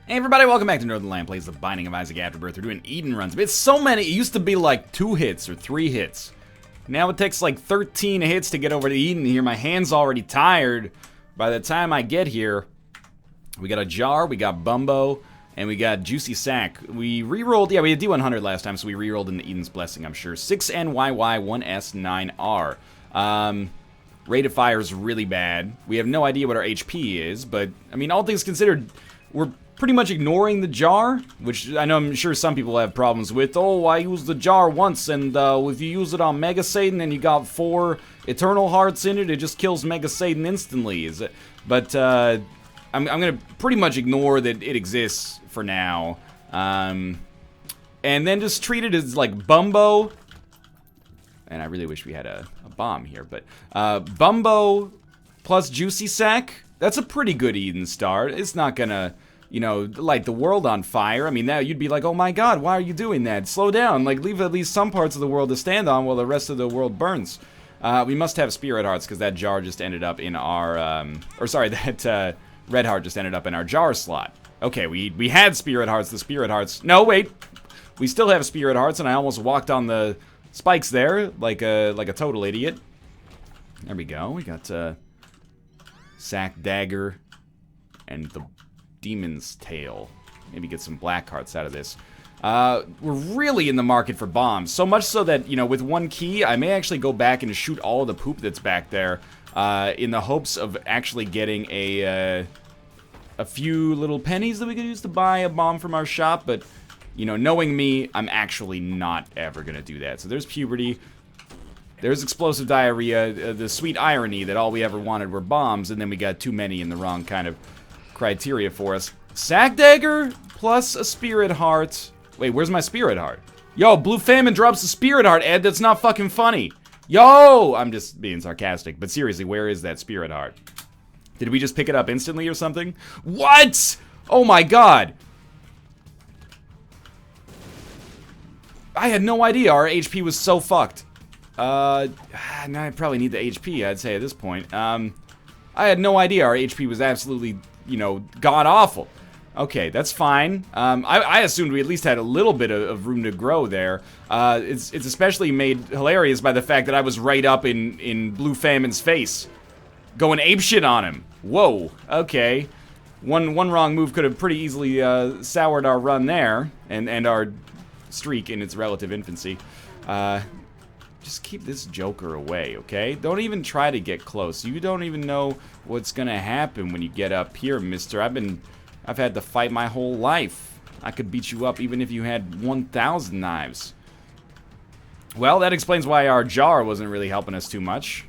Hey everybody, welcome back to Northern Land Plays The Binding of Isaac Afterbirth. We're doing Eden runs. It's so many. It used to be like 2 hits or 3 hits. Now it takes like 13 hits to get over to Eden here. My hand's already tired. By the time I get here, we got a jar, we got Bumbo, and we got Juicy Sack. We re-rolled, yeah, we had D100 last time, so we re-rolled into Eden's Blessing, I'm sure. 6NYY, 1S9R. Rate of fire is really bad. We have no idea what our HP is, but, I mean, all things considered, we're pretty much ignoring the jar, which I know I'm sure some people have problems with. Oh, I used the jar once, and if you use it on Mega Satan and you got 4 Eternal Hearts in it, it just kills Mega Satan instantly. But I'm gonna pretty much ignore that it exists for now, and then just treat it as like Bumbo. And I really wish we had a bomb here, but Bumbo plus Juicy Sack. That's a pretty good Eden start. It's not gonna, you know, light the world on fire. I mean, now you'd be like, oh my god, why are you doing that? Slow down, like leave at least some parts of the world to stand on while the rest of the world burns. We must have Spirit Hearts, because that jar just ended up in our, that Red Heart just ended up in our jar slot. Okay, we had Spirit Hearts, the Spirit Hearts. No, wait! We still have Spirit Hearts, and I almost walked on the spikes there, like a total idiot. There we go, we got, Sack Dagger, and the Demon's Tail. Maybe get some black hearts out of this. We're really in the market for bombs. So much so that, you know, with 1 key, I may actually go back and shoot all of the poop that's back there, in the hopes of actually getting a few little pennies that we could use to buy a bomb from our shop, but, you know, knowing me, I'm actually not ever gonna do that. So there's Puberty. There's Explosive Diarrhea, the sweet irony that all we ever wanted were bombs, and then we got too many in the wrong kind of criteria for us. Sack Dagger plus a Spirit Heart. Wait, where's my Spirit Heart? Yo, Blue Famine drops a Spirit Heart, Ed. That's not fucking funny. Yo! I'm just being sarcastic, but seriously, where is that Spirit Heart? Did we just pick it up instantly or something? What? Oh my god. I had no idea our HP was so fucked. Now I probably need the HP, I'd say, at this point. I had no idea our HP was absolutely, you know, god-awful. Okay, that's fine. I assumed we at least had a little bit of room to grow there. It's especially made hilarious by the fact that I was right up in Blue Famine's face, going apeshit on him. Whoa, okay. One wrong move could have pretty easily soured our run there, and our streak in its relative infancy. Just keep this joker away, okay? Don't even try to get close. You don't even know what's gonna happen when you get up here, mister. I've had to fight my whole life. I could beat you up even if you had 1,000 knives. Well, that explains why our jar wasn't really helping us too much.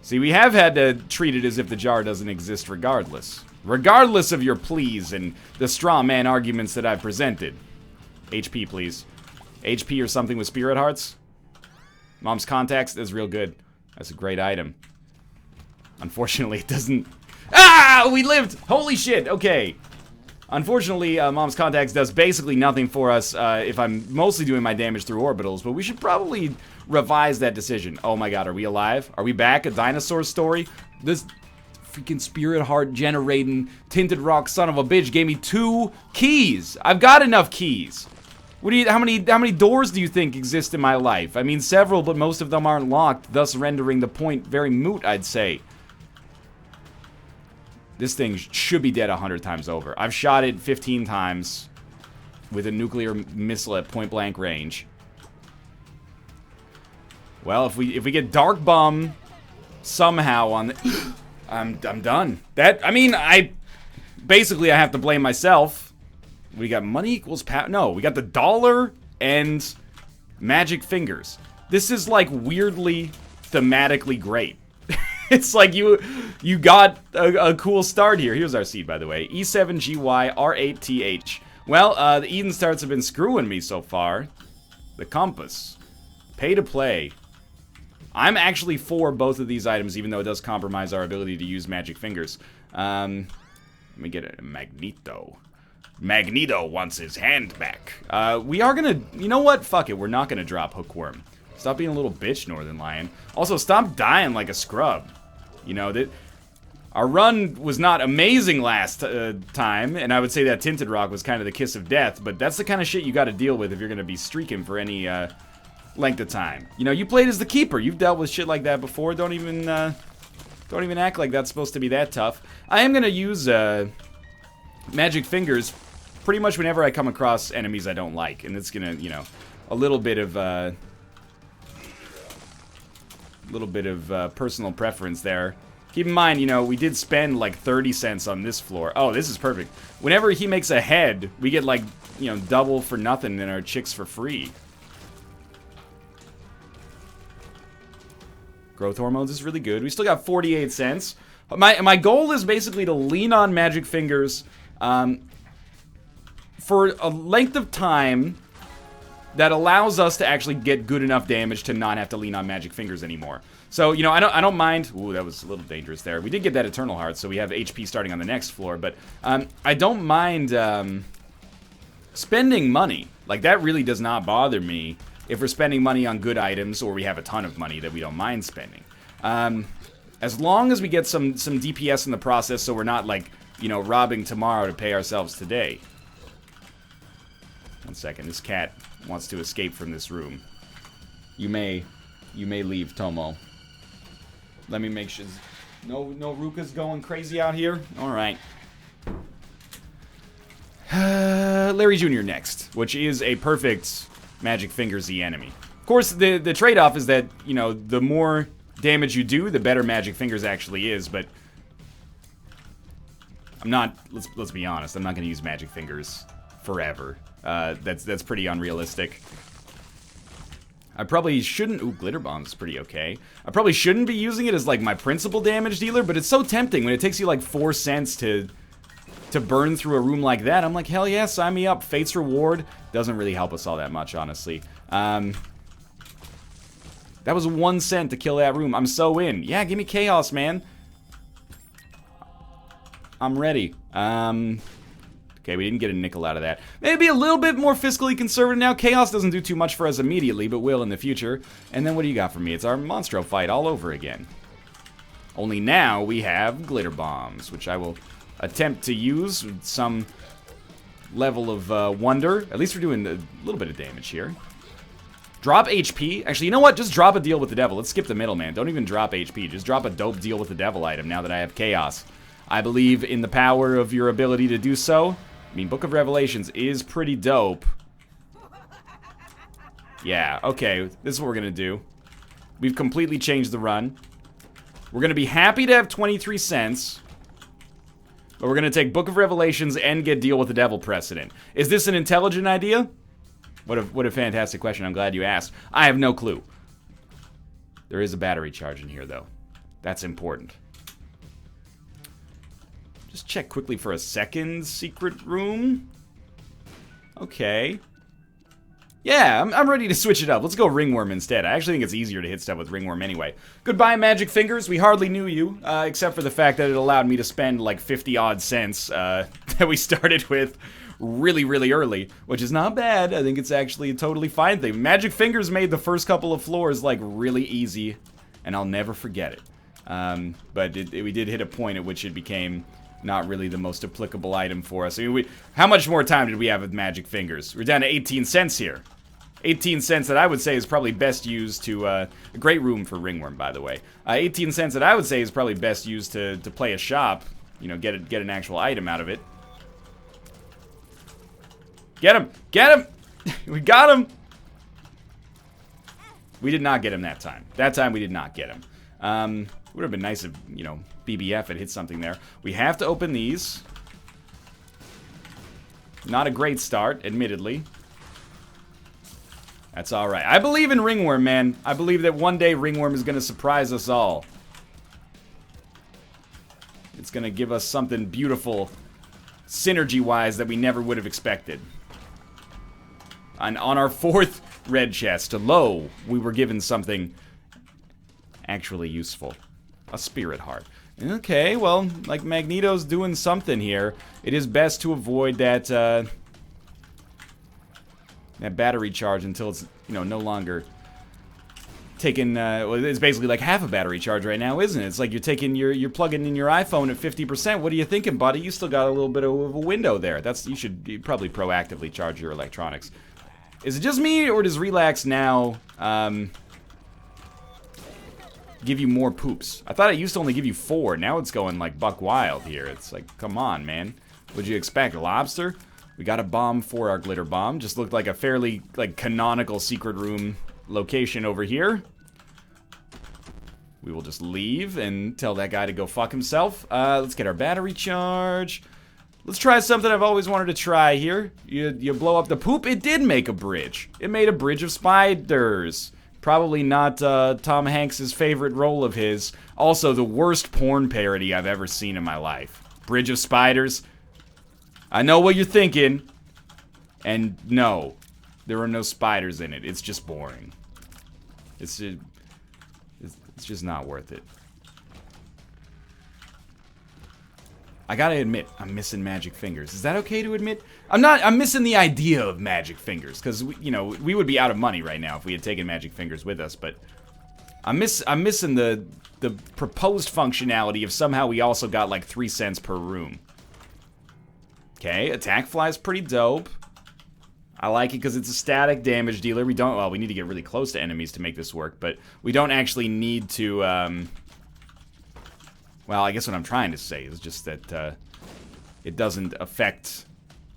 See, we have had to treat it as if the jar doesn't exist regardless. Regardless of your pleas and the straw man arguments that I've presented. HP, please. HP or something with Spirit Hearts? Mom's Contacts, that's real good. That's a great item. Unfortunately, it doesn't... Ah! We lived! Holy shit, okay. Unfortunately, Mom's Contacts does basically nothing for us if I'm mostly doing my damage through orbitals, but we should probably revise that decision. Oh my god, are we alive? Are we back? A dinosaur story? This freaking Spirit Heart generating Tinted Rock son of a bitch gave me 2 keys! I've got enough keys! How many doors do you think exist in my life? I mean, several, but most of them aren't locked, thus rendering the point very moot, I'd say. This thing should be dead 100 times over. I've shot it 15 times with a nuclear missile at point-blank range. Well, if we get Dark Bum somehow on the... I'm done. Basically, I have to blame myself. We got money equals power. No, we got the dollar and magic fingers. This is like weirdly thematically great. It's like you got a cool start here. Here's our seed, by the way. E7GY R8TH. Well, the Eden starts have been screwing me so far. The compass. Pay to play. I'm actually for both of these items, even though it does compromise our ability to use magic fingers. Let me get a Magneto. Magneto wants his hand back. We are gonna... You know what? Fuck it. We're not gonna drop Hookworm. Stop being a little bitch, Northern Lion. Also, stop dying like a scrub. You know, that Our run was not amazing last time, and I would say that Tinted Rock was kind of the kiss of death, but that's the kind of shit you gotta deal with if you're gonna be streaking for any length of time. You know, you played as the keeper. You've dealt with shit like that before. Don't even act like that's supposed to be that tough. I am gonna use Magic Fingers pretty much whenever I come across enemies I don't like, and it's gonna, you know, a little bit of personal preference there. Keep in mind, you know, we did spend like 30 cents on this floor. Oh, this is perfect. Whenever he makes a head, we get like, you know, double for nothing and our chicks for free. Growth hormones is really good. We still got 48 cents. My goal is basically to lean on Magic Fingers for a length of time that allows us to actually get good enough damage to not have to lean on Magic Fingers anymore. So, you know, I don't mind. Ooh, that was a little dangerous there. We did get that Eternal Heart, so we have HP starting on the next floor. But I don't mind spending money. Like, that really does not bother me if we're spending money on good items or we have a ton of money that we don't mind spending. As long as we get some DPS in the process so we're not, like, you know, robbing tomorrow to pay ourselves today. 1 second. This cat wants to escape from this room. You may leave, Tomo. Let me make sure. No Ruka's going crazy out here? Alright. Larry Jr. next, which is a perfect Magic Fingers-y enemy. Of course, the trade-off is that, you know, the more damage you do, the better Magic Fingers actually is, but I'm not, let's be honest, I'm not going to use Magic Fingers forever. That's pretty unrealistic. I probably shouldn't... Ooh, Glitter Bomb is pretty okay. I probably shouldn't be using it as, like, my principal damage dealer, but it's so tempting when it takes you, like, 4 cents to burn through a room like that. I'm like, hell yeah, sign me up. Fate's Reward doesn't really help us all that much, honestly. That was 1 cent to kill that room. I'm so in. Yeah, give me Chaos, man. I'm ready. Okay, we didn't get a nickel out of that. Maybe a little bit more fiscally conservative now. Chaos doesn't do too much for us immediately, but will in the future. And then what do you got for me? It's our Monstro fight all over again. Only now we have Glitter Bombs, which I will attempt to use with some level of wonder. At least we're doing a little bit of damage here. Drop HP. Actually, you know what? Just drop a deal with the devil. Let's skip the middleman. Don't even drop HP. Just drop a dope deal with the devil item now that I have Chaos. I believe in the power of your ability to do so. I mean, Book of Revelations is pretty dope. Yeah, okay, this is what we're gonna do. We've completely changed the run. We're gonna be happy to have 23 cents. But we're gonna take Book of Revelations and get Deal with the Devil precedent. Is this an intelligent idea? What a fantastic question. I'm glad you asked. I have no clue. There is a battery charge in here, though. That's important. Just check quickly for a second secret room. Okay. Yeah, I'm ready to switch it up. Let's go Ringworm instead. I actually think it's easier to hit stuff with Ringworm anyway. Goodbye, Magic Fingers. We hardly knew you, except for the fact that it allowed me to spend like 50-odd cents that we started with really, really early, which is not bad. I think it's actually a totally fine thing. Magic Fingers made the first couple of floors like really easy, and I'll never forget it. But we did hit a point at which it became not really the most applicable item for us. I mean, how much more time did we have with Magic Fingers? We're down to 18 cents here. 18 cents that I would say is probably best used to, a great room for Ringworm, by the way. 18 cents that I would say is probably best used to play a shop, you know, get an actual item out of it. Get him! Get him! We got him! We did not get him that time. That time we did not get him. Would have been nice if, you know, BBF had hit something there. We have to open these. Not a great start, admittedly. That's alright. I believe in Ringworm, man. I believe that one day Ringworm is going to surprise us all. It's going to give us something beautiful, synergy-wise, that we never would have expected. And on our 4th red chest, lo, we were given something actually useful. A Spirit Heart. Okay, well, like Magneto's doing something here. It is best to avoid that, that battery charge until it's, you know, no longer taking, well, it's basically like half a battery charge right now, isn't it? It's like you're plugging in your iPhone at 50%. What are you thinking, buddy? You still got a little bit of a window there. You should probably proactively charge your electronics. Is it just me, or does Relax now, give you more poops? I thought it used to only give you 4. Now it's going like buck wild here. It's like, come on, man. What'd you expect, a lobster? We got a bomb for our glitter bomb. Just looked like a fairly, like, canonical secret room location over here. We will just leave and tell that guy to go fuck himself. Let's get our battery charge. Let's try something I've always wanted to try here. You blow up the poop. It did make a bridge. It made a bridge of spiders. Probably not Tom Hanks' favorite role of his. Also, the worst porn parody I've ever seen in my life. Bridge of spiders. I know what you're thinking. And no, there are no spiders in it. It's just boring. It's just not worth it. I gotta admit, I'm missing magic fingers. Is that okay to admit? I'm missing the idea of magic fingers, because, you know, we would be out of money right now if we had taken magic fingers with us, but I'm missing the proposed functionality of somehow we also got like 3 cents per room. Okay, attack fly's pretty dope. I like it because it's a static damage dealer. We need to get really close to enemies to make this work, but we don't actually need to, well, I guess what I'm trying to say is just that it doesn't affect,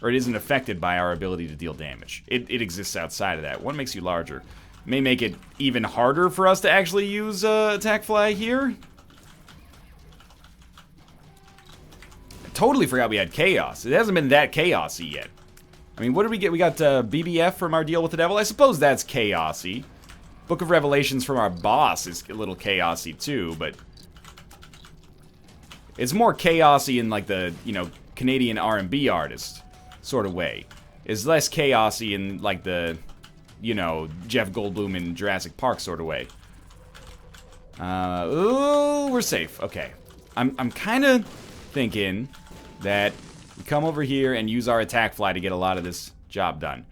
or it isn't affected by our ability to deal damage. It exists outside of that. One makes you larger. May make it even harder for us to actually use attack fly here. I totally forgot we had chaos. It hasn't been that chaosy yet. I mean, what did we get? We got BBF from our deal with the devil. I suppose that's chaosy. Book of Revelations from our boss is a little chaosy too, but it's more chaosy in like the, you know, Canadian R&B artist sort of way. It's less chaosy in like the, you know, Jeff Goldblum in Jurassic Park sort of way. Ooh, we're safe. Okay. I'm kind of thinking that we come over here and use our attack fly to get a lot of this job done.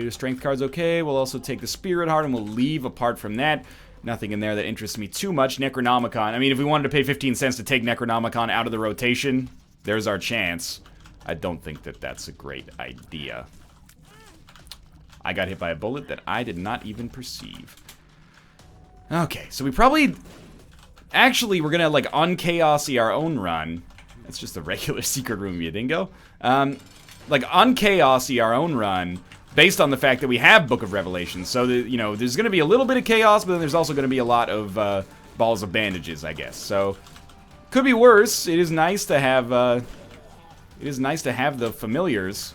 Strength card's okay. We'll also take the Spirit Heart and we'll leave apart from that. Nothing in there that interests me too much. Necronomicon. I mean, if we wanted to pay 15 cents to take Necronomicon out of the rotation, there's our chance. I don't think that that's a great idea. I got hit by a bullet that I did not even perceive. Okay, so we probably... Actually, we're gonna, like, unchaosy our own run. It's just a regular secret room, you dingo. Like, unchaosy our own run, based on the fact that we have Book of Revelations. So, you know, there's gonna be a little bit of chaos, but then there's also gonna be a lot of, balls of bandages, I guess. So, could be worse. It is nice to have, the familiars.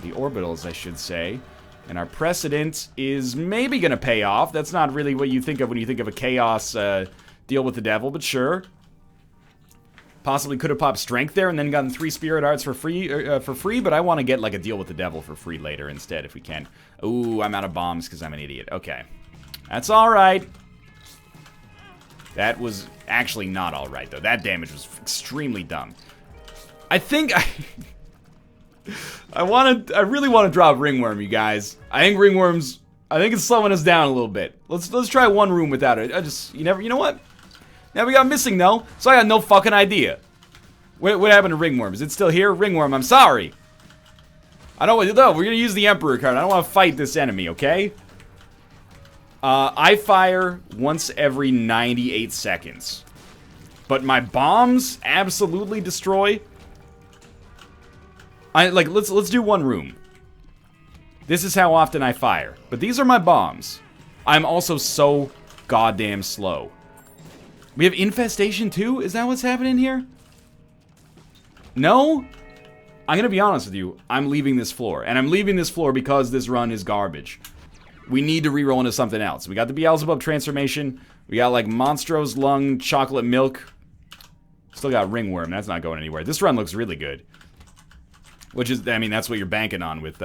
The orbitals, I should say. And our precedent is maybe gonna pay off. That's not really what you think of when you think of a chaos, deal with the devil, but sure. Possibly could have popped strength there and then gotten 3 spirit hearts for free, but I want to get like a deal with the devil for free later instead if we can. Ooh, I'm out of bombs because I'm an idiot. Okay. That's alright. That was actually not alright, though. That damage was extremely dumb. I think I really want to drop Ringworm, you guys. I think Ringworm's, I think it's slowing us down a little bit. Let's try one room without it. You know what? Now we got missing though, so I got no fucking idea. What happened to Ringworm? Is it still here? Ringworm, I'm sorry. No, we're gonna use the Emperor card. I don't want to fight this enemy, okay? I fire once every 98 seconds. But my bombs absolutely destroy. Let's do one room. This is how often I fire. But these are my bombs. I'm also so goddamn slow. We have infestation too? Is that what's happening here? No? I'm gonna be honest with you. I'm leaving this floor. And I'm leaving this floor because this run is garbage. We need to reroll into something else. We got the Beelzebub transformation. We got like Monstro's Lung, Chocolate Milk. Still got Ringworm. That's not going anywhere. This run looks really good. Which is, I mean, that's what you're banking on with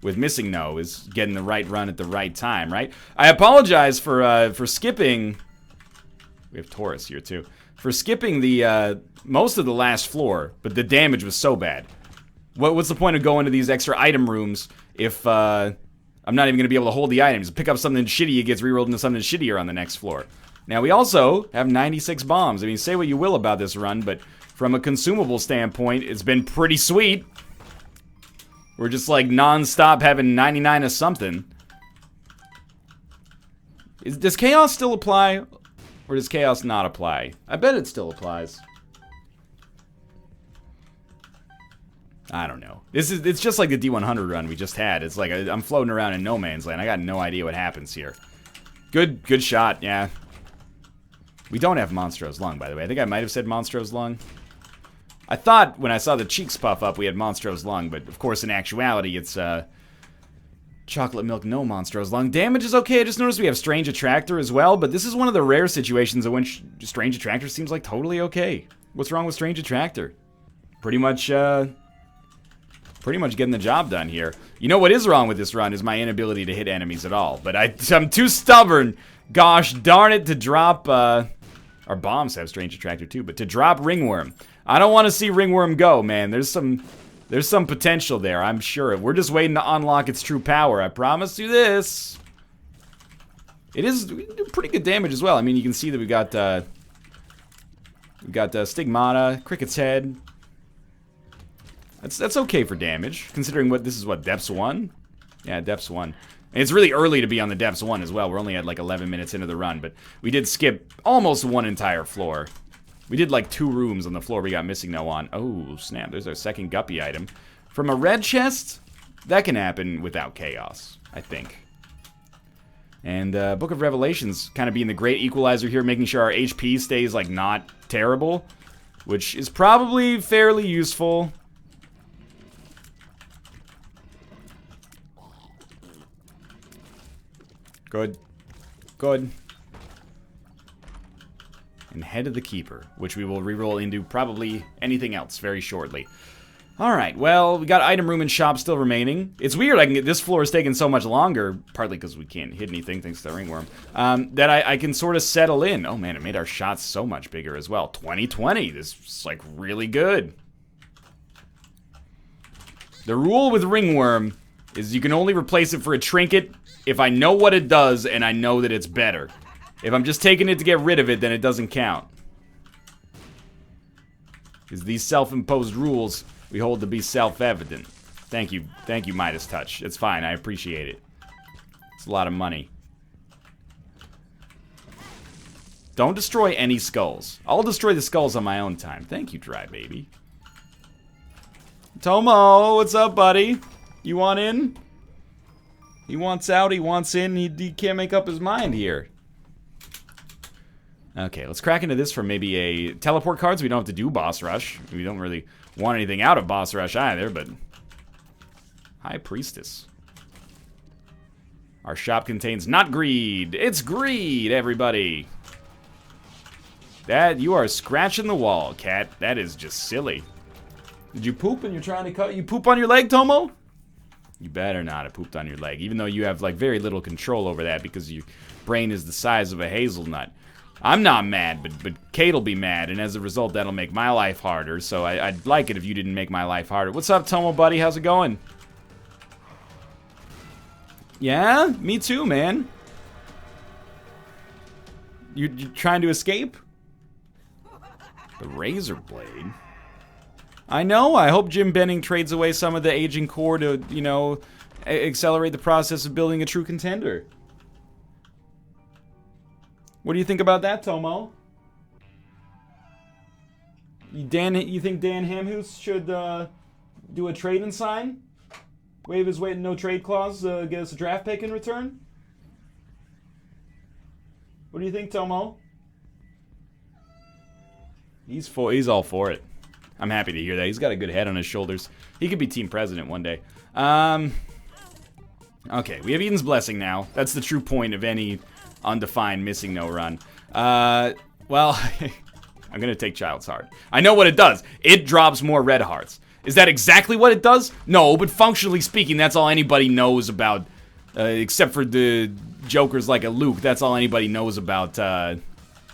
Missing No, is getting the right run at the right time, right? I apologize for skipping. We have Taurus here too. For skipping the most of the last floor, but the damage was so bad. What's the point of going to these extra item rooms if I'm not even going to be able to hold the items? Pick up something shitty, it gets rerolled into something shittier on the next floor. Now, we also have 96 bombs. I mean, say what you will about this run, but from a consumable standpoint, it's been pretty sweet. We're just like non-stop having 99 of something. Does chaos still apply? Or does chaos not apply? I bet it still applies. I don't know. It's just like the D100 run we just had. It's like I'm floating around in no man's land. I got no idea what happens here. Good shot, yeah. We don't have Monstro's Lung, by the way. I think I might have said Monstro's Lung. I thought when I saw the cheeks puff up we had Monstro's Lung, but of course in actuality it's chocolate milk, no Monstro's Lung. Damage is okay. I just noticed we have Strange Attractor as well, but this is one of the rare situations in which Strange Attractor seems like totally okay. What's wrong with Strange Attractor? Pretty much getting the job done here. You know what is wrong with this run is my inability to hit enemies at all. But I'm too stubborn, gosh darn it, to drop, our bombs have Strange Attractor too, but to drop Ringworm. I don't want to see Ringworm go, man. There's some potential there, I'm sure. We're just waiting to unlock its true power. I promise you this. We do pretty good damage as well. I mean, you can see that we got Stigmata, Cricket's Head. That's okay for damage, considering this is Depths 1? Yeah, Depths 1. And it's really early to be on the Depths 1 as well. We're only at like 11 minutes into the run, but we did skip almost one entire floor. We did like 2 rooms on the floor we got Missing No on. Oh, snap, there's our second Guppy item. From a red chest, that can happen without chaos, I think. And Book of Revelations kind of being the great equalizer here, making sure our HP stays like not terrible, which is probably fairly useful. Good. Good. And Head of the Keeper, which we will reroll into probably anything else very shortly. Alright, well, we got item room and shop still remaining. It's weird, this floor is taking so much longer, partly because we can't hit anything thanks to the ringworm, that I can sort of settle in. Oh man, it made our shots so much bigger as well. 2020, this is like really good. The rule with ringworm is you can only replace it for a trinket if I know what it does and I know that it's better. If I'm just taking it to get rid of it, then it doesn't count. Because these self-imposed rules we hold to be self-evident. Thank you, Midas Touch. It's fine, I appreciate it. It's a lot of money. Don't destroy any skulls. I'll destroy the skulls on my own time. Thank you, Dry Baby. Tomo, what's up, buddy? You want in? He wants out, he wants in, he can't make up his mind here. Okay, let's crack into this for maybe a teleport card so we don't have to do boss rush. We don't really want anything out of boss rush either, but... High Priestess. Our shop contains not greed, it's greed, everybody. You are scratching the wall, cat. That is just silly. Did you poop and you're trying to cut? You poop on your leg, Tomo? You better not have pooped on your leg, even though you have like very little control over that because your brain is the size of a hazelnut. I'm not mad, but Kate'll be mad, and as a result, that'll make my life harder, so I'd like it if you didn't make my life harder. What's up, Tomo, buddy? How's it going? Yeah? Me too, man. You're trying to escape? The Razor Blade? I know, I hope Jim Benning trades away some of the aging core to, you know, accelerate the process of building a true contender. What do you think about that, Tomo? You think Dan Hamhouse should do a trade and sign? Waive his no trade clause, get us a draft pick in return? What do you think, Tomo? He's all for it. I'm happy to hear that. He's got a good head on his shoulders. He could be team president one day. Okay, we have Eden's Blessing now. That's the true point of any undefined Missing No run. Well, I'm gonna take Child's Heart. I know what it does. It drops more red hearts. Is that exactly what it does? No, but functionally speaking, that's all anybody knows about, except for the jokers like a Luke, that's all anybody knows about,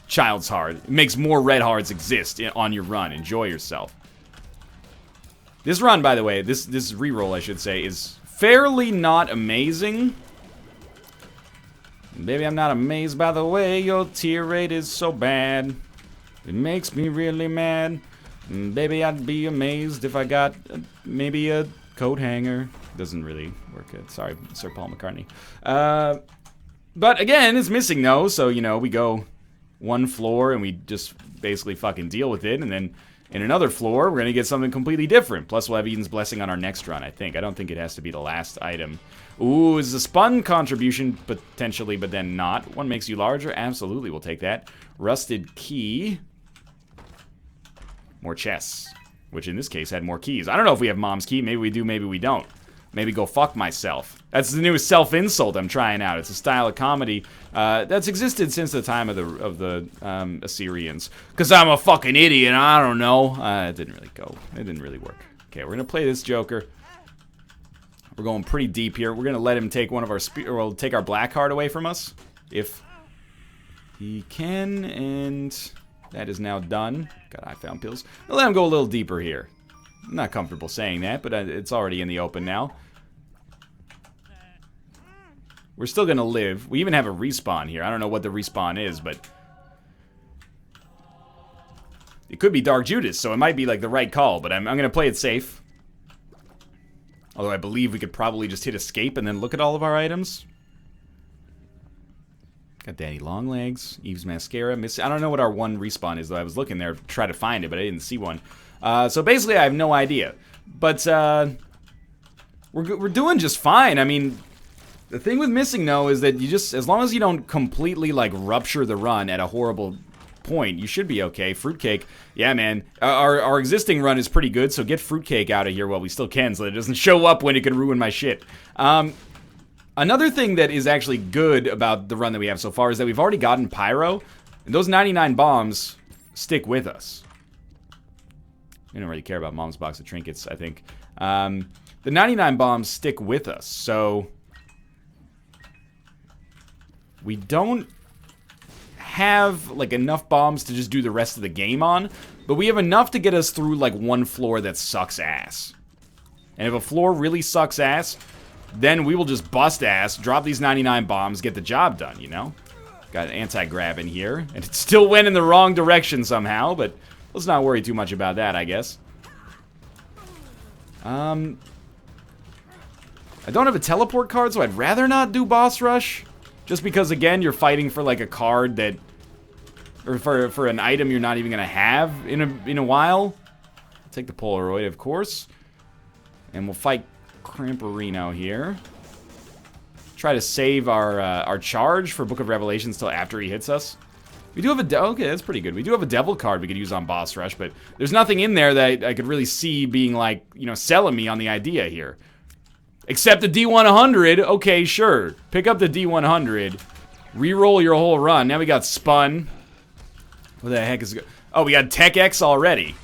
Child's Heart. It makes more red hearts exist on your run. Enjoy yourself. This run, by the way, this reroll, I should say, is fairly not amazing. Baby, I'm not amazed by the way your tear rate is so bad. It makes me really mad. Baby, I'd be amazed if I got maybe a coat hanger. Doesn't really work. Sorry, Sir Paul McCartney. But again, it's missing though, so, you know, we go one floor and we just basically fucking deal with it, and then in another floor, we're gonna get something completely different. Plus, we'll have Eden's Blessing on our next run, I think. I don't think it has to be the last item. Ooh, is a spun contribution, potentially, but then not. One makes you larger. Absolutely, we'll take that. Rusted key. More chests, which in this case had more keys. I don't know if we have Mom's key. Maybe we do, maybe we don't. Maybe go fuck myself. That's the newest self-insult I'm trying out. It's a style of comedy that's existed since the time of the Assyrians. Cause I'm a fucking idiot. I don't know. It didn't really go. It didn't really work. Okay, we're gonna play this Joker. We're going pretty deep here. We're gonna let him take one of our or take our black card away from us, if he can. And that is now done. God, I found pills. I'll let him go a little deeper here. I'm not comfortable saying that, but it's already in the open now. We're still gonna live. We even have a respawn here. I don't know what the respawn is, but it could be Dark Judas, so it might be like the right call, but I'm gonna play it safe. Although I believe we could probably just hit escape and then look at all of our items. Got Daddy Longlegs, Eve's Mascara, I don't know what our one respawn is, though. I was looking there to try to find it, but I didn't see one. So basically, I have no idea. But we're doing just fine. I mean, the thing with missing, though, is that you just, as long as you don't completely, like, rupture the run at a horrible point, you should be okay. Fruitcake, yeah, man. Our existing run is pretty good, so get Fruitcake out of here while we still can, so that it doesn't show up when it can ruin my shit. Another thing that is actually good about the run that we have so far is that we've already gotten Pyro, and those 99 bombs stick with us. We don't really care about Mom's box of trinkets, I think. The 99 bombs stick with us, so we don't have like enough bombs to just do the rest of the game on, but we have enough to get us through like one floor that sucks ass. And if a floor really sucks ass, then we will just bust ass, drop these 99 bombs, get the job done, you know? Got an anti-grab in here, and it still went in the wrong direction somehow, but let's not worry too much about that, I guess. I don't have a teleport card, so I'd rather not do boss rush. Just because, again, you're fighting for, like, a card that... Or for an item you're not even gonna have in a while. Take the Polaroid, of course. And we'll fight Cramperino here. Try to save our charge for Book of Revelations till after he hits us. We do have a... Okay, that's pretty good. We do have a Devil card we could use on boss rush, but there's nothing in there that I could really see being, like, you know, selling me on the idea here. Except the D100. Okay, sure. Pick up the D100. Reroll your whole run. Now we got Spun. What the heck is it? Oh, we got Tech X already.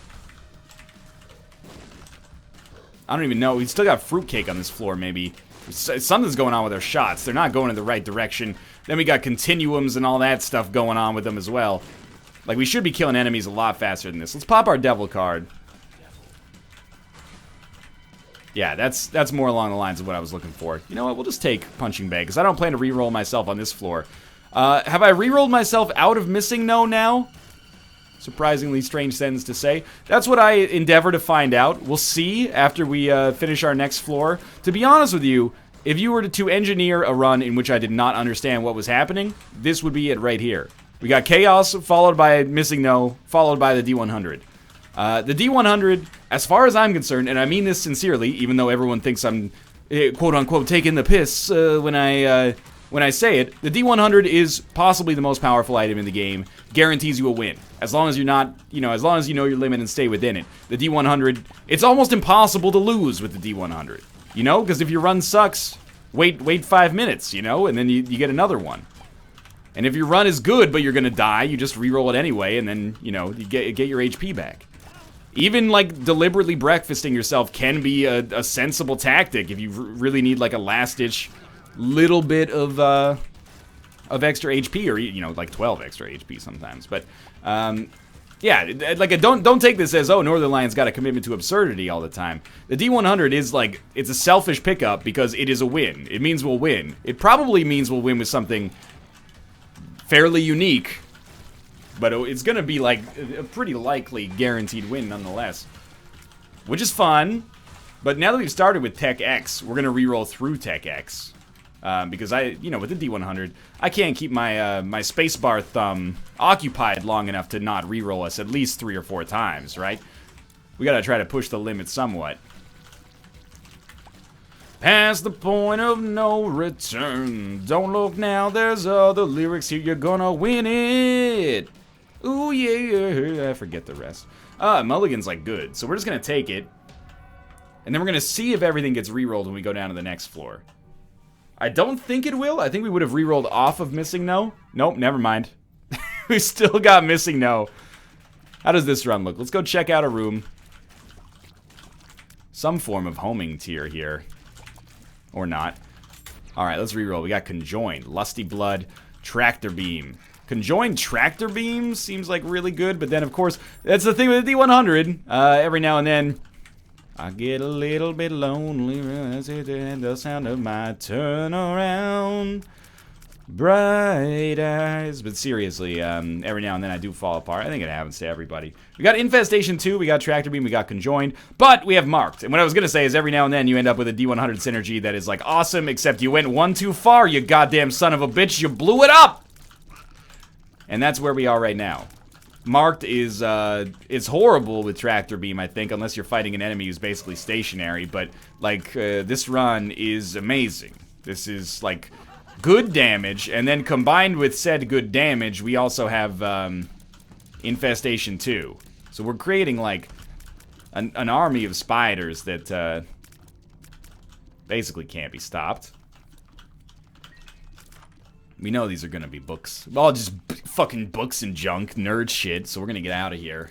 I don't even know. We still got Fruitcake on this floor, maybe. Something's going on with our shots. They're not going in the right direction. Then we got Continuums and all that stuff going on with them as well. Like, we should be killing enemies a lot faster than this. Let's pop our Devil card. Yeah, that's more along the lines of what I was looking for. You know what? We'll just take Punching Bag, because I don't plan to reroll myself on this floor. Have I rerolled myself out of Missing No now? Surprisingly strange sentence to say. That's what I endeavor to find out. We'll see after we finish our next floor. To be honest with you, if you were to engineer a run in which I did not understand what was happening, this would be it right here. We got Chaos, followed by Missing No, followed by the D100. The D100, as far as I'm concerned, and I mean this sincerely, even though everyone thinks I'm, quote-unquote, taking the piss when I say it, the D100 is possibly the most powerful item in the game. Guarantees you a win. As long as you're not, you know, as long as you know your limit and stay within it. The D100, it's almost impossible to lose with the D100. You know, because if your run sucks, wait 5 minutes, you know, and then you get another one. And if your run is good, but you're gonna die, you just reroll it anyway, and then, you know, you get your HP back. Even, like, deliberately breakfasting yourself can be a sensible tactic if you really need, like, a last-ditch little bit of extra HP, or, you know, like 12 extra HP sometimes. But, Yeah, like, don't take this as, oh, Northern Lion's got a commitment to absurdity all the time. The D100 is, like, it's a selfish pickup because it is a win. It means we'll win. It probably means we'll win with something fairly unique, but it's gonna be, like, a pretty likely guaranteed win nonetheless. Which is fun, but now that we've started with Tech X, we're gonna reroll through Tech X. Because with the D100, I can't keep my my spacebar thumb occupied long enough to not reroll us at least 3 or 4 times, right? We gotta try to push the limit somewhat. Past the point of no return. Don't look now, there's other lyrics here. You're gonna win it. Ooh yeah, I forget the rest. Mulligan's like good, so we're just gonna take it, and then we're gonna see if everything gets rerolled when we go down to the next floor. I don't think it will. I think we would have rerolled off of Missing No. Nope, never mind. We still got Missing No. How does this run look? Let's go check out a room. Some form of homing tier here. Or not. Alright, let's reroll. We got Conjoined, Lusty Blood, Tractor Beam. Conjoined Tractor Beam seems like really good, but then of course, that's the thing with the D100. Every now and then, I get a little bit lonely as it the sound of my turnaround. Bright eyes. But seriously, every now and then I do fall apart. I think it happens to everybody. We got Infestation 2, we got Tractor Beam, we got Conjoined, but we have Marked. And what I was going to say is every now and then you end up with a D100 synergy that is like awesome, except you went one too far, you goddamn son of a bitch. You blew it up! And that's where we are right now. Marked is, it's horrible with Tractor Beam, I think, unless you're fighting an enemy who's basically stationary, but, like, this run is amazing. This is, like, good damage, and then combined with said good damage, we also have, Infestation 2. So we're creating, like, an army of spiders that, basically can't be stopped. We know these are gonna be books. All just fucking books and junk, nerd shit, so we're gonna get out of here.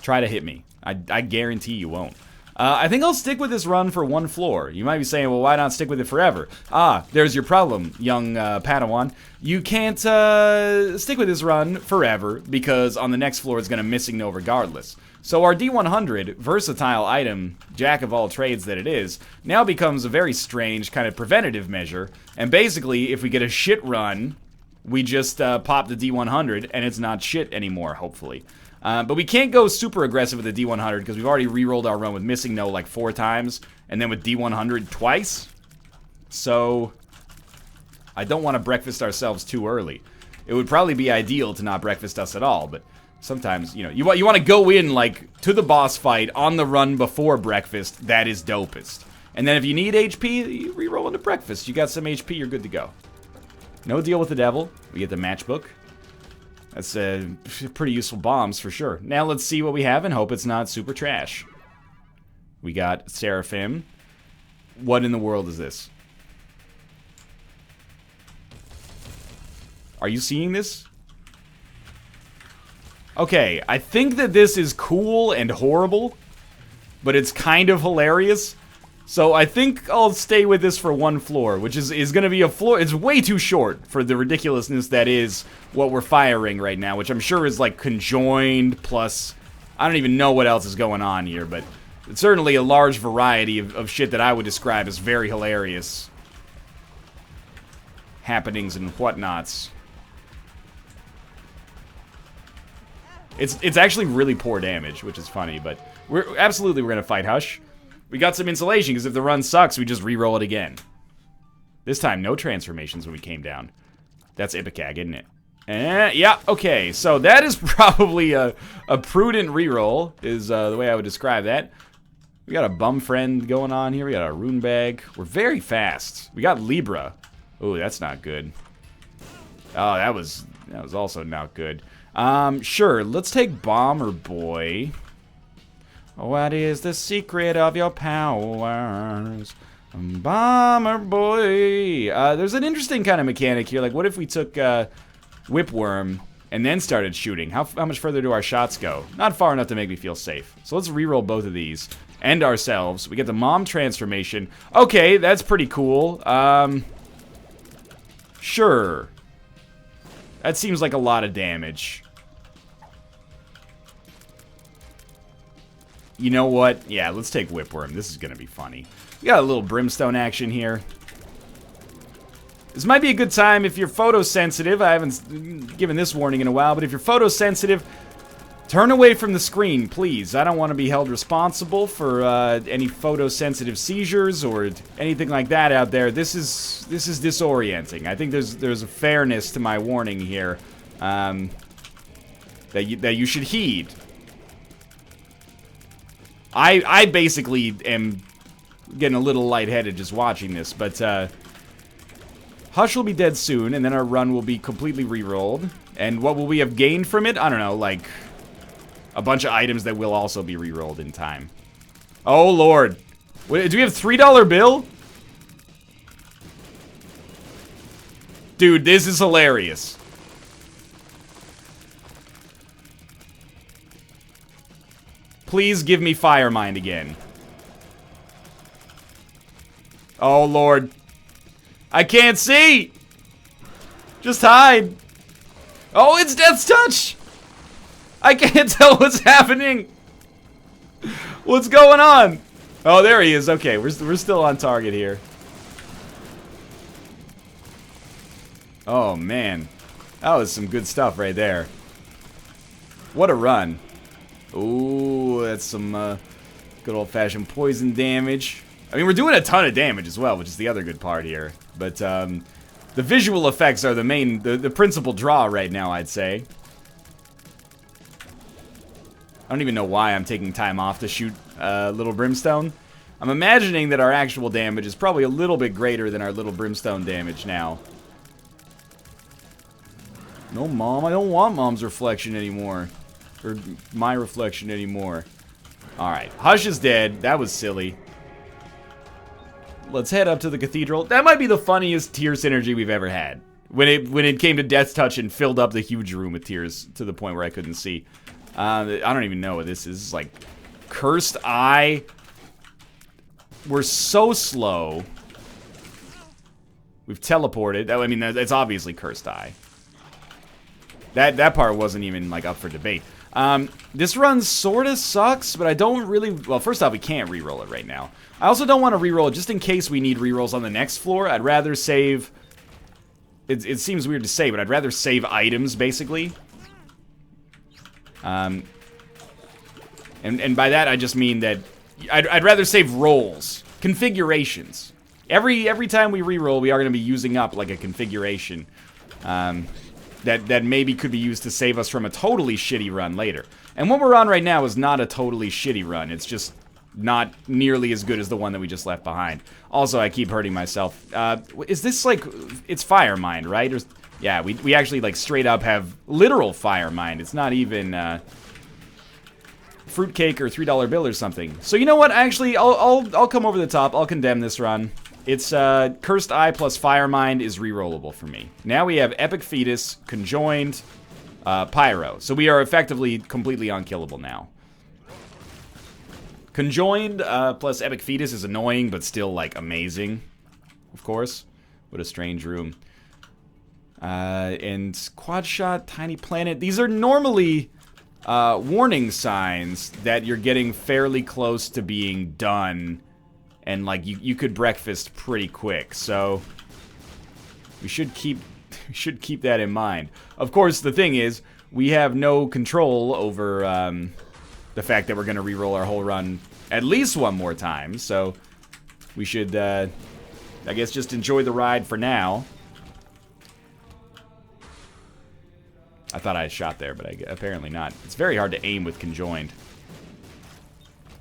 Try to hit me. I guarantee you won't. I think I'll stick with this run for 1 floor. You might be saying, well, why not stick with it forever? There's your problem, young Padawan. You can't stick with this run forever, because on the next floor it's gonna Missing No regardless. So our D100, versatile item, jack of all trades that it is, now becomes a very strange kind of preventative measure. And basically, if we get a shit run, we just pop the D100, and it's not shit anymore, hopefully. But we can't go super aggressive with the D100, because we've already re-rolled our run with Missing No like 4 times, and then with D100 twice. So, I don't want to breakfast ourselves too early. It would probably be ideal to not breakfast us at all, but sometimes, you know, you want to go in, like, to the boss fight on the run before breakfast. That is dopest. And then if you need HP, you re-roll into breakfast. You got some HP, you're good to go. No deal with the devil. We get the matchbook. That's pretty useful bombs for sure. Now let's see what we have and hope it's not super trash. We got Seraphim. What in the world is this? Are you seeing this? Okay, I think that this is cool and horrible, but it's kind of hilarious. So I think I'll stay with this for 1 floor, which is going to be a floor. It's way too short for the ridiculousness that is what we're firing right now, which I'm sure is like Conjoined plus, I don't even know what else is going on here, but it's certainly a large variety of shit that I would describe as very hilarious happenings and whatnots. It's actually really poor damage, which is funny, but we're gonna fight Hush. We got some insulation, because if the run sucks, we just re-roll it again. This time, no transformations when we came down. That's Ipicag, isn't it? Yeah, okay, so that is probably a prudent re-roll, is the way I would describe that. We got a bum friend going on here, we got a rune bag. We're very fast. We got Libra. Ooh, that's not good. Oh, that was also not good. Sure, let's take Bomber Boy. What is the secret of your powers? Bomber Boy. There's an interesting kind of mechanic here. Like, what if we took, Whipworm and then started shooting? How much further do our shots go? Not far enough to make me feel safe. So let's reroll both of these. And ourselves. We get the Mom transformation. Okay, that's pretty cool. Sure. That seems like a lot of damage. You know what? Yeah, let's take Whipworm. This is going to be funny. We got a little Brimstone action here. This might be a good time if you're photosensitive. I haven't given this warning in a while, but if you're photosensitive, turn away from the screen, please. I don't want to be held responsible for any photosensitive seizures or anything like that out there. This is disorienting. I think there's a fairness to my warning here that you should heed. I basically am getting a little lightheaded just watching this, but Hush will be dead soon, and then our run will be completely re-rolled. And what will we have gained from it? I don't know, like a bunch of items that will also be re-rolled in time. Oh, Lord. Wait, do we have $3 bill? Dude, this is hilarious. Please give me Fire Mind again. Oh, Lord. I can't see! Just hide. Oh, it's Death's Touch! I can't tell what's happening. What's going on? Oh, there he is. Okay, we're still on target here. Oh, man. That was some good stuff right there. What a run. Ooh, that's some good old-fashioned poison damage. I mean, we're doing a ton of damage as well, which is the other good part here. But the visual effects are the principal draw right now, I'd say. I don't even know why I'm taking time off to shoot Little Brimstone. I'm imagining that our actual damage is probably a little bit greater than our Little Brimstone damage now. No, Mom, I don't want Mom's reflection anymore. Or my reflection anymore. Alright, Hush is dead. That was silly. Let's head up to the cathedral. That might be the funniest tear synergy we've ever had. When it came to Death's Touch and filled up the huge room with tears to the point where I couldn't see. I don't even know what this is. Like, Cursed Eye. We're so slow. We've teleported. I mean, it's obviously Cursed Eye. That part wasn't even, like, up for debate. This run sorta sucks, but I don't really... Well, first off, we can't reroll it right now. I also don't want to reroll it just in case we need rerolls on the next floor. I'd rather save... It seems weird to say, but I'd rather save items, basically. And by that, I just mean that I'd rather save rolls. Configurations. Every time we reroll, we are going to be using up, like, a configuration. That maybe could be used to save us from a totally shitty run later. And what we're on right now is not a totally shitty run. It's just not nearly as good as the one that we just left behind. Also, I keep hurting myself. Is this, like... It's Fire Mind, right? Or, yeah, we actually, like, straight up have literal Fire Mind. It's not even, fruitcake or $3 bill or something. So, you know what? Actually, I'll come over the top. I'll condemn this run. It's, Cursed Eye plus Fire Mind is rerollable for me. Now we have Epic Fetus, Conjoined, Pyro. So we are effectively completely unkillable now. Conjoined plus Epic Fetus is annoying, but still, like, amazing. Of course. What a strange room. And Quad Shot, Tiny Planet. These are normally warning signs that you're getting fairly close to being done. And, like, you could breakfast pretty quick. So we should keep that in mind. Of course, the thing is, we have no control over the fact that we're going to reroll our whole run at least one more time. So we should, I guess, just enjoy the ride for now. I thought I had shot there, but apparently not. It's very hard to aim with Conjoined.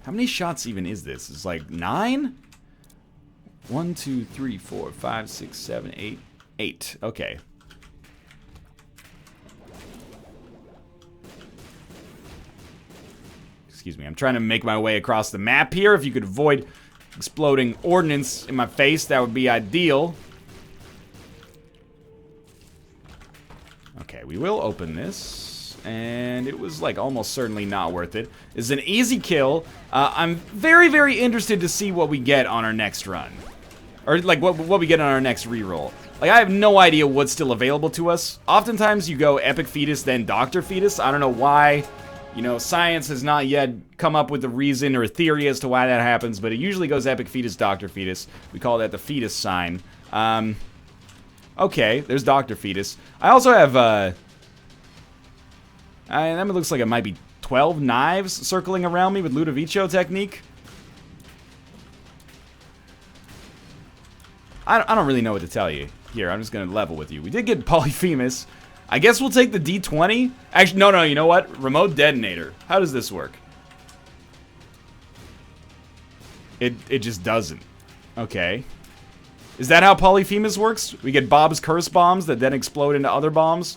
How many shots even is this? It's like 9? 1, 2, 3, 4, 5, 6, 7, 8. 8. Okay. Excuse me. I'm trying to make my way across the map here. If you could avoid exploding ordnance in my face, that would be ideal. Okay, we will open this. And it was, like, almost certainly not worth it. It's an easy kill. I'm very, very interested to see what we get on our next run. Or, like, what we get on our next reroll. Like, I have no idea what's still available to us. Oftentimes, you go Epic Fetus, then Dr. Fetus. I don't know why You know, science has not yet come up with a reason or a theory as to why that happens, but it usually goes epic fetus, Dr. Fetus. We call that the fetus sign. Okay, there's Dr. Fetus. I also have, that looks like it might be 12 knives circling around me with Ludovico technique. I don't really know what to tell you. Here, I'm just gonna level with you. We did get Polyphemus. I guess we'll take the D20. Actually, no, you know what? Remote detonator. How does this work? It just doesn't. Okay. Is that how Polyphemus works? We get Bob's curse bombs that then explode into other bombs?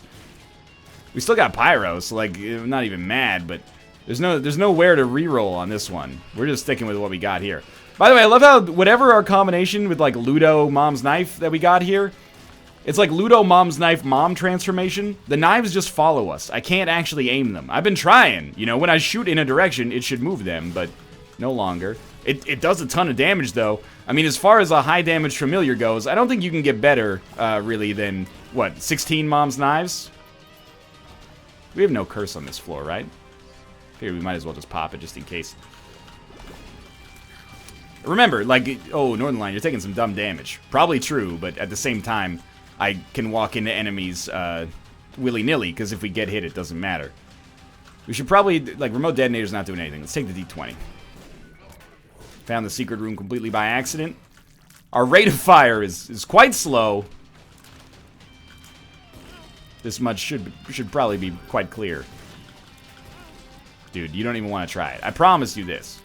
We still got Pyro, so like, I'm not even mad, but there's nowhere to reroll on this one. We're just sticking with what we got here. By the way, I love how whatever our combination with like Ludo Mom's Knife that we got here, it's like Ludo Mom's Knife Mom transformation. The knives just follow us. I can't actually aim them. I've been trying. You know, when I shoot in a direction, it should move them, but no longer. It does a ton of damage, though. I mean, as far as a high damage familiar goes, I don't think you can get better, really, than, what, 16 Mom's Knives? We have no curse on this floor, right? Here, we might as well just pop it just in case. Remember, like, oh, Northern Line, you're taking some dumb damage. Probably true, but at the same time, I can walk into enemies willy-nilly, because if we get hit, it doesn't matter. We should probably, like, Remote Detonator's not doing anything. Let's take the D20. Found the secret room completely by accident. Our rate of fire is quite slow. This much should probably be quite clear. Dude, you don't even want to try it. I promise you this.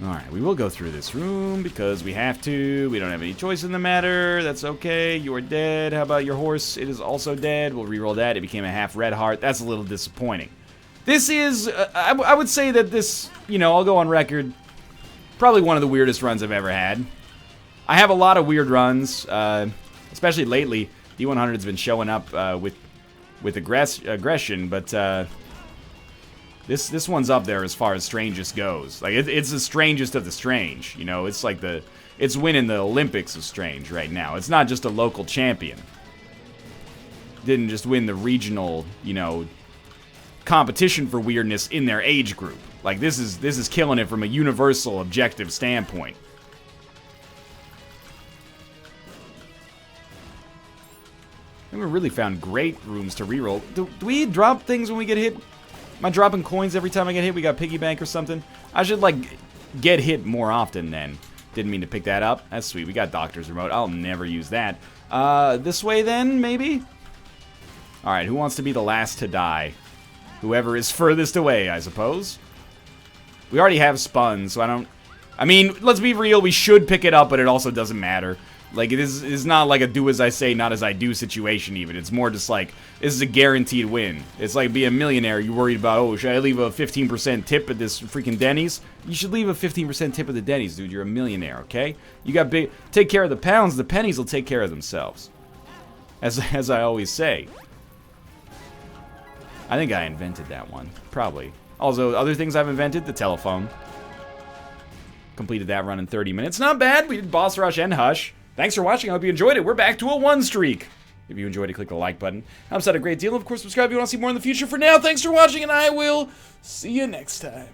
Alright, we will go through this room because we have to. We don't have any choice in the matter. That's okay. You are dead. How about your horse? It is also dead. We'll reroll that. It became a half red heart. That's a little disappointing. This is, I would say that this, you know, I'll go on record, probably one of the weirdest runs I've ever had. I have a lot of weird runs, especially lately. D100's been showing up with aggression, but this one's up there as far as strangest goes. Like it's the strangest of the strange. You know, it's like it's winning the Olympics of strange right now. It's not just a local champion. Didn't just win the regional, you know, competition for weirdness in their age group. Like this is killing it from a universal objective standpoint. I haven't really found great rooms to reroll. Do we drop things when we get hit? Am I dropping coins every time I get hit? We got piggy bank or something? I should, like, get hit more often then. Didn't mean to pick that up. That's sweet. We got Doctor's Remote. I'll never use that. This way then, maybe? Alright, who wants to be the last to die? Whoever is furthest away, I suppose. We already have spun, so I don't... I mean, let's be real. We should pick it up, but it also doesn't matter. Like, it's not like a do as I say, not as I do situation, even. It's more just like, this is a guaranteed win. It's like being a millionaire. You're worried about, oh, should I leave a 15% tip at this freaking Denny's? You should leave a 15% tip at the Denny's, dude. You're a millionaire, okay? You got big... Take care of the pounds. The pennies will take care of themselves. As I always say. I think I invented that one. Probably. Also, other things I've invented, the telephone. Completed that run in 30 minutes. Not bad. We did Boss Rush and Hush. Thanks for watching. I hope you enjoyed it. We're back to a 1 streak. If you enjoyed it, click the like button. Helps out a great deal. Of course, subscribe if you want to see more in the future. For now, thanks for watching, and I will see you next time.